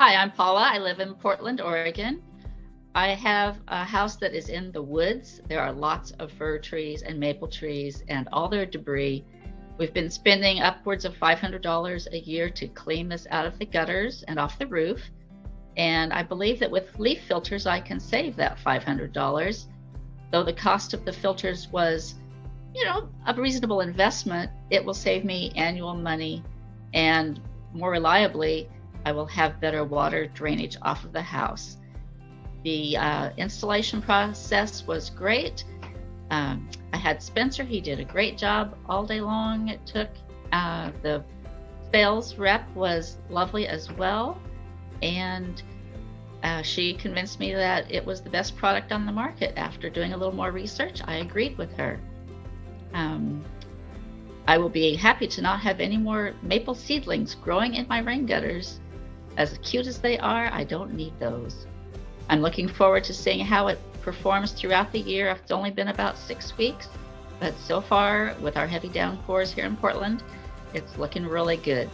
Hi, I'm Paula. I live in Portland, Oregon. I have a house that is in the woods. There are lots of fir trees and maple trees and all their debris. We've been spending upwards of $500 a year to clean this out of the gutters and off the roof. And I believe that with leaf filters, I can save that $500. Though the cost of the filters was, a reasonable investment, it will save me annual money, and more reliably, I will have better water drainage off of the house. The installation process was great. I had Spencer. He did a great job all day long. It took. The sales rep was lovely as well, and she convinced me that it was the best product on the market. After doing a little more research, I agreed with her. I will be happy to not have any more maple seedlings growing in my rain gutters. As cute as they are, I don't need those. I'm looking forward to seeing how it performs throughout the year. It's only been about 6 weeks, but so far with our heavy downpours here in Portland, it's looking really good.